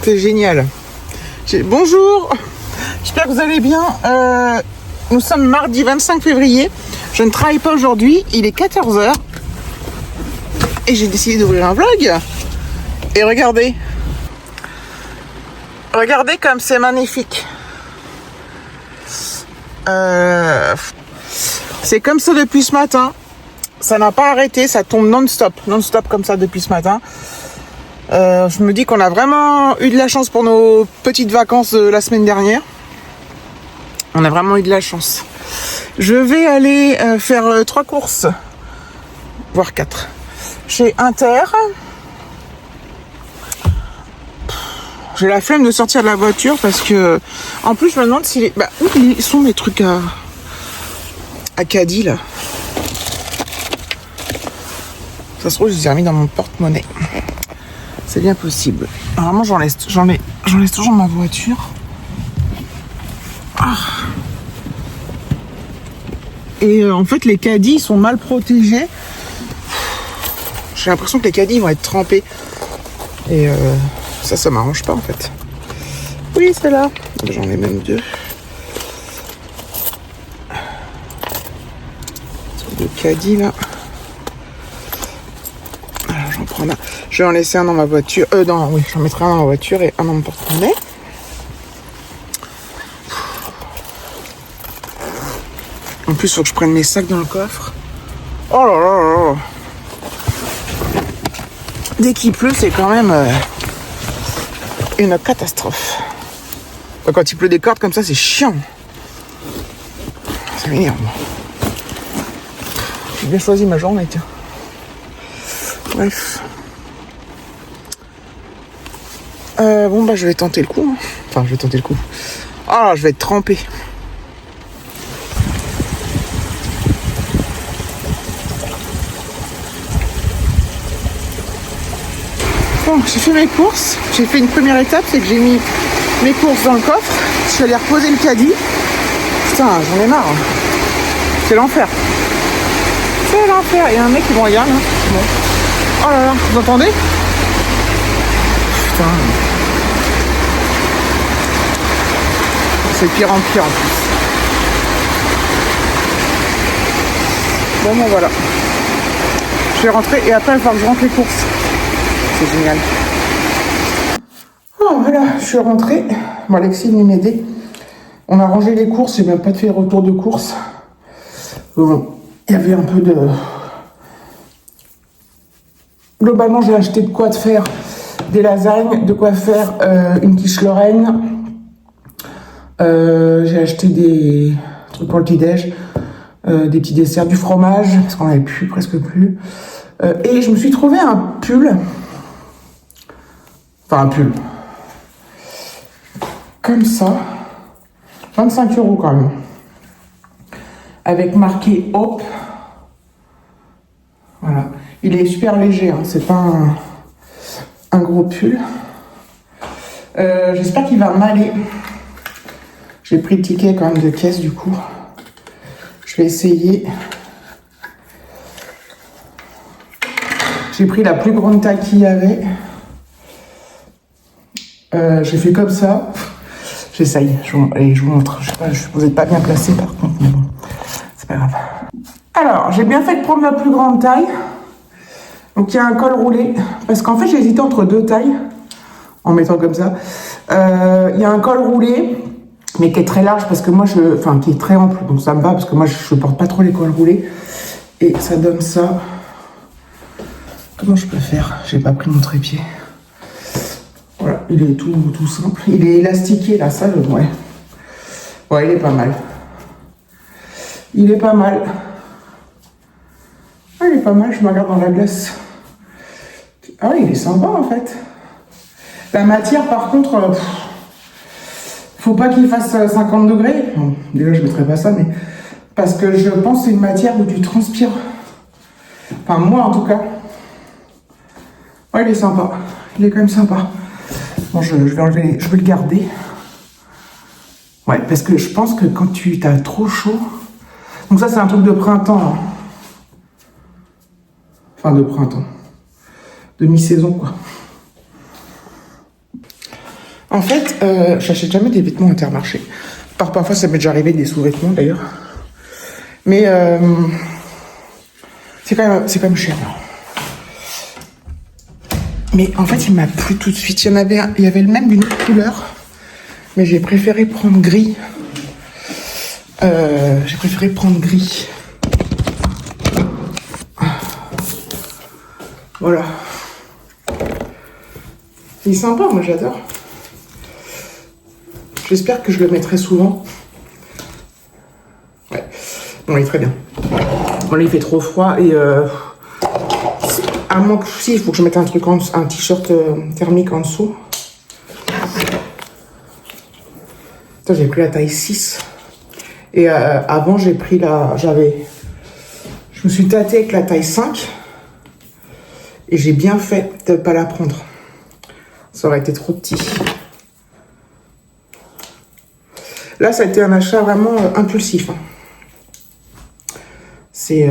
C'est génial. Bonjour, j'espère que vous allez bien. Nous sommes mardi 25 février. Je ne travaille pas aujourd'hui, il est 14h. Et j'ai décidé d'ouvrir un vlog. Et regardez. Regardez comme c'est magnifique. C'est comme ça depuis ce matin. Ça n'a pas arrêté, ça tombe non-stop comme ça depuis ce matin. Je me dis qu'on a vraiment eu de la chance pour nos petites vacances de la semaine dernière. On a vraiment eu de la chance. Je vais aller faire 3 courses, voire 4, chez Inter. J'ai la flemme de sortir de la voiture parce que, en plus, je me demande si où ils sont mes trucs à caddie là. Ça se trouve, je les ai remis dans mon porte-monnaie. C'est bien possible. Normalement, j'en laisse toujours ma voiture. Ah. Et en fait, les caddies sont mal protégés. J'ai l'impression que les caddies vont être trempés. Et ça m'arrange pas en fait. Oui, c'est là. J'en ai même 2. Sur 2 caddies là. Alors j'en prends un. Je vais en laisser un dans ma voiture. Oui, j'en mettrai un dans ma voiture et un dans mon porte-monnaie. En plus, il faut que je prenne mes sacs dans le coffre. Oh là là là là. Dès qu'il pleut, c'est quand même une catastrophe. Quand il pleut des cordes comme ça, c'est chiant. Ça m'énerve. J'ai bien choisi ma journée, tiens. Bref. Je vais tenter le coup. Enfin, je vais tenter le coup. Ah, je vais être trempé. Bon, j'ai fait mes courses. J'ai fait une première étape, c'est que j'ai mis mes courses dans le coffre. Je suis allée reposer le caddie. Putain, j'en ai marre. C'est l'enfer. C'est l'enfer. Il y a un mec qui me regarde. Hein. Bon. Oh là là, vous entendez? Putain. C'est pire en pire en plus. Bon, ben voilà. Je vais rentrer et après il va falloir que je rentre les courses. C'est génial. Oh voilà, je suis rentrée. Bon, Alexis est venu m'aider. On a rangé les courses, j'ai même pas fait retour de courses. Bon, il y avait un peu de... Globalement, j'ai acheté de quoi faire des lasagnes, de quoi faire une quiche Lorraine. J'ai acheté des trucs pour le petit-déj, des petits desserts, du fromage, parce qu'on n'avait plus, presque plus. Et je me suis trouvé un pull. Enfin, un pull. Comme ça. 25 € quand même. Avec marqué Hope. Voilà. Il est super léger, hein. C'est pas un gros pull. J'espère qu'il va m'aller. J'ai pris le ticket quand même de caisse du coup. Je vais essayer. J'ai pris la plus grande taille qu'il y avait. J'ai fait comme ça. J'essaye. Je vous montre. Je sais pas, vous n'êtes pas bien placé par contre, mais bon, c'est pas grave. Alors, j'ai bien fait de prendre la plus grande taille. Donc, il y a un col roulé. Parce qu'en fait, j'ai hésité entre 2 tailles. En mettant comme ça. Il y a un col roulé. Mais qui est très large parce que moi, qui est très ample. Donc, ça me va parce que moi, je porte pas trop les cols roulés. Et ça donne ça. Comment je peux faire? J'ai pas pris mon trépied. Voilà, il est tout simple. Il est élastiqué là, ça, ouais. Ouais, il est pas mal. Il est pas mal. Ah, il est pas mal, je me regarde dans la glace. Ah, il est sympa en fait. La matière, par contre, faut pas qu'il fasse 50 degrés. Bon, déjà, je mettrai pas ça, mais parce que je pense que c'est une matière où tu transpires. Enfin, moi en tout cas. Ouais, il est sympa. Il est quand même sympa. Bon, je vais enlever, je vais le garder. Ouais, parce que je pense que quand t'as trop chaud... Donc ça, c'est un truc de printemps. Hein. Enfin, de printemps. De mi-saison, quoi. En fait, j'achète jamais des vêtements Intermarché. Parfois, ça m'est déjà arrivé des sous-vêtements d'ailleurs. Mais c'est quand même cher. Mais en fait, il m'a plu tout de suite. Il y avait le même d'une autre couleur. Mais j'ai préféré prendre gris. Voilà. Il est sympa, moi j'adore. J'espère que je le mettrai souvent. Ouais. Bon, il est très bien. Bon, là, il fait trop froid et à moins que si, il faut que je mette un t-shirt thermique en dessous. Attends, j'ai pris la taille 6. Et avant, je me suis tâtée avec la taille 5. Et j'ai bien fait de ne pas la prendre. Ça aurait été trop petit. Là, ça a été un achat vraiment impulsif. Hein. C'est...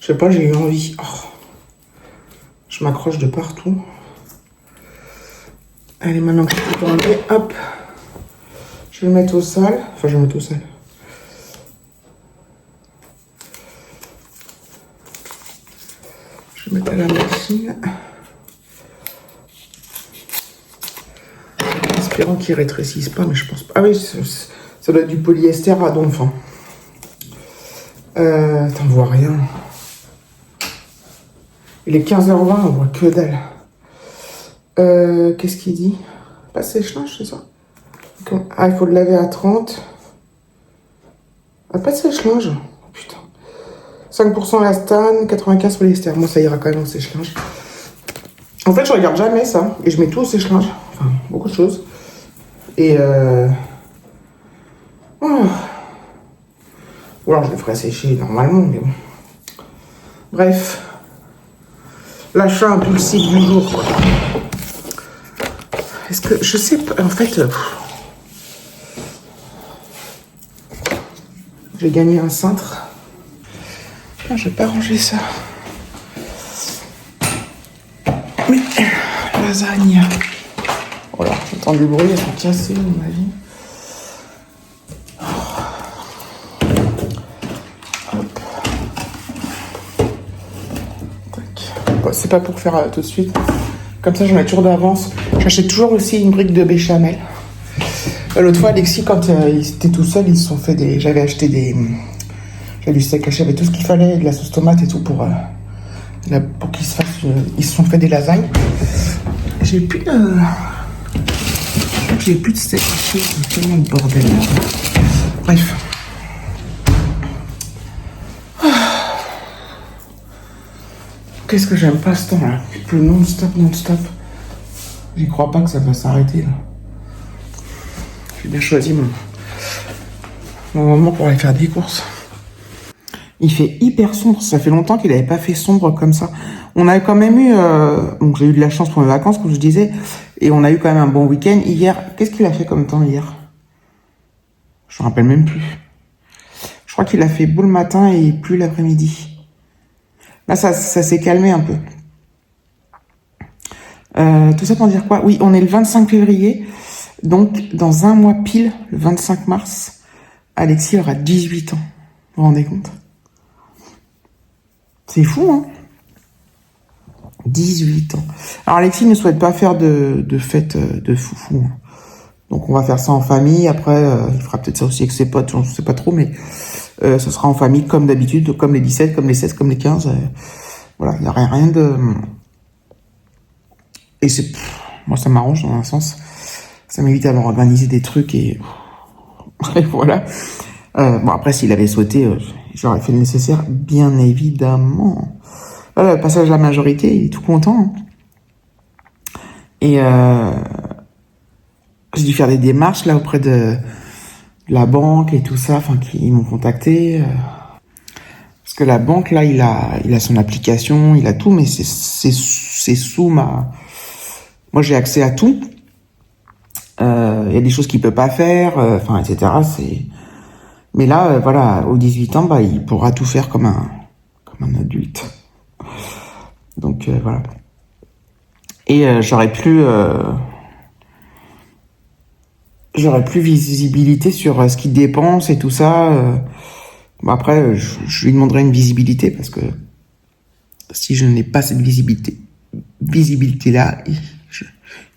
je sais pas, j'ai eu envie. Oh. Je m'accroche de partout. Allez, maintenant que je peux enlever, hop. Je vais le mettre au sale. Enfin, je vais le mettre au sale. Je vais mettre à la machine. Espérons qu'il rétrécisse pas, mais je pense pas. Ah oui, ça doit être du polyester à donf. Hein. T'en vois rien. Il est 15h20, on voit que dalle. Qu'est-ce qu'il dit? Pas sèche-linge, c'est ça? Ah, il faut le laver à 30. Ah, pas de sèche-linge. Oh, putain. 5% élastane, 95 polyester. Moi, ça ira quand même au sèche-linge. En fait, je regarde jamais ça. Et je mets tout au sèche-linge. Enfin, beaucoup de choses. Et oh. Ou alors je le ferai sécher normalement, mais bon. Bref. L'achat impulsif du jour, quoi. Est-ce que... Je sais pas... En fait... j'ai gagné un cintre. Ah, je vais pas ranger ça. Mais... lasagne. Voilà, j'entends du bruit, elles sont cassées, à mon avis. Hop. Tac. Bon, c'est pas pour faire tout de suite. Comme ça, j'en ai toujours d'avance. J'achète toujours aussi une brique de béchamel. L'autre fois, Alexis, quand il était tout seul, ils se sont fait des... J'avais acheté des... J'avais du steak haché, j'avais tout ce qu'il fallait, de la sauce tomate et tout pour qu'ils se fassent... Ils se sont fait des lasagnes. J'ai plus de... J'ai plus de steak haché, c'est tellement de bordel. Bref. Qu'est-ce que j'aime pas ce temps-là? Il pleut non-stop. J'y crois pas que ça va s'arrêter, là. J'ai bien choisi mon moment pour aller faire des courses. Il fait hyper sombre. Ça fait longtemps qu'il n'avait pas fait sombre comme ça. On a quand même eu... donc j'ai eu de la chance pour mes vacances, comme je disais. Et on a eu quand même un bon week-end. Hier, qu'est-ce qu'il a fait comme temps hier? Je me rappelle même plus. Je crois qu'il a fait beau le matin et plus l'après-midi. Là, ça s'est calmé un peu. Tout ça pour dire quoi? Oui, on est le 25 février. Donc, dans un mois pile, le 25 mars, Alexis aura 18 ans. Vous vous rendez compte? C'est fou, hein? 18 ans. Alors, Alexis ne souhaite pas faire de fête de foufou. Hein. Donc, on va faire ça en famille. Après, il fera peut-être ça aussi avec ses potes. Je ne sais pas trop, mais ce sera en famille comme d'habitude, comme les 17, comme les 16, comme les 15. Voilà, il n'y a rien de... Et c'est... Moi, ça m'arrange dans un sens. Ça m'évite à organiser des trucs et voilà. Bon, après, s'il avait souhaité, j'aurais fait le nécessaire, bien évidemment. Voilà, le passage de la majorité, il est tout content. Hein. Et j'ai dû faire des démarches là auprès de la banque et tout ça, enfin, qui m'ont contacté. Parce que la banque, là, il a son application, il a tout, mais c'est sous ma... Moi, j'ai accès à tout. Il y a des choses qu'il peut pas faire, enfin, etc. Mais là, voilà, aux 18 ans, bah, il pourra tout faire comme un adulte. Donc, voilà. Et j'aurais plus j'aurai plus visibilité sur ce qu'il dépense et tout ça. Bon, après, je lui demanderai une visibilité parce que si je n'ai pas cette visibilité-là, il n'y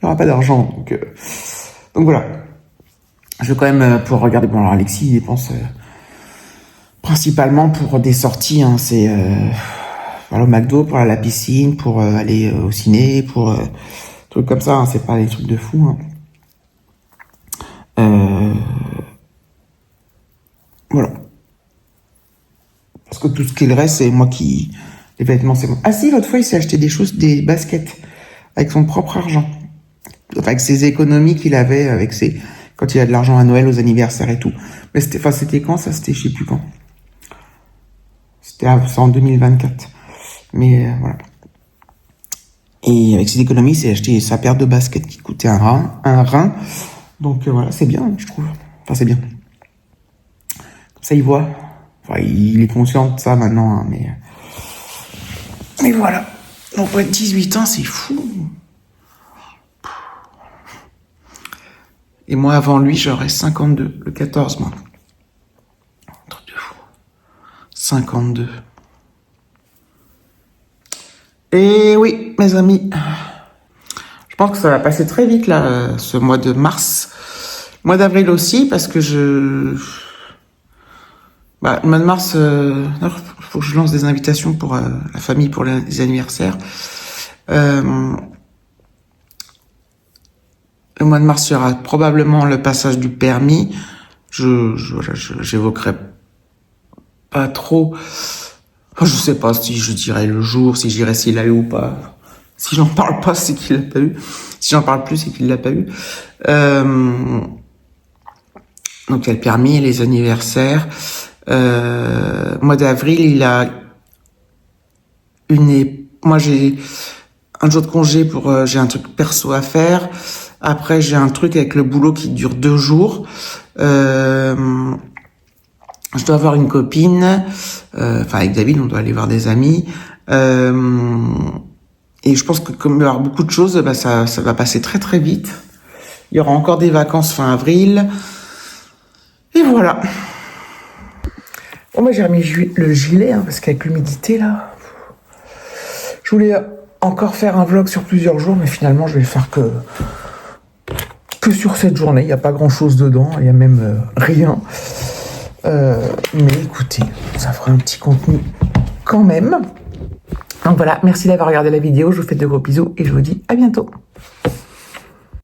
aura pas d'argent. Donc voilà. Je vais quand même pour regarder. Bon, alors Alexis, il dépense principalement pour des sorties. Hein, c'est aller au McDo, pour aller à la piscine, pour aller au ciné, pour trucs comme ça. Hein, c'est pas des trucs de fou. Hein. Voilà. Parce que tout ce qu'il reste, c'est moi qui... Les vêtements, c'est moi. Ah si, l'autre fois, il s'est acheté des choses, des baskets, avec son propre argent. Enfin, avec ses économies qu'il avait, avec ses... Quand il a de l'argent à Noël, aux anniversaires et tout. Mais c'était quand ça? C'était je sais plus quand. C'était en 2024. Mais voilà. Et avec ses économies, il s'est acheté sa paire de baskets qui coûtait un rein. Donc voilà, c'est bien, je trouve. Enfin, c'est bien. Comme ça, il voit. Enfin, il est conscient de ça maintenant, hein, mais voilà. Donc, ouais, 18 ans, c'est fou. Et moi, avant lui, j'aurais 52, le 14, moi. Un truc de fou. 52. Et oui, mes amis. Je pense que ça va passer très vite, là, ce mois de mars. Le mois d'avril aussi, parce que le mois de mars, il faut que je lance des invitations pour la famille, pour les anniversaires. Le mois de mars, il y aura probablement le passage du permis. J'évoquerai pas trop. Je sais pas si je dirais le jour, si je dirais s'il l'a eu ou pas. Si j'en parle pas, c'est qu'il l'a pas eu. Si j'en parle plus, c'est qu'il l'a pas eu. Donc il y a le permis, les anniversaires. Mois d'avril, il a moi j'ai un jour de congé pour j'ai un truc perso à faire. Après j'ai un truc avec le boulot qui dure 2 jours. Je dois avoir une copine. Enfin avec David, on doit aller voir des amis. Et je pense que comme il y aura beaucoup de choses, ça va passer très très vite. Il y aura encore des vacances fin avril. Et voilà. Bon, moi j'ai remis le gilet, hein, parce qu'avec l'humidité là, je voulais encore faire un vlog sur plusieurs jours, mais finalement je vais le faire que sur cette journée. Il n'y a pas grand chose dedans, il n'y a même rien. Mais écoutez, ça fera un petit contenu quand même. Donc voilà, merci d'avoir regardé la vidéo, je vous fais de gros bisous et je vous dis à bientôt.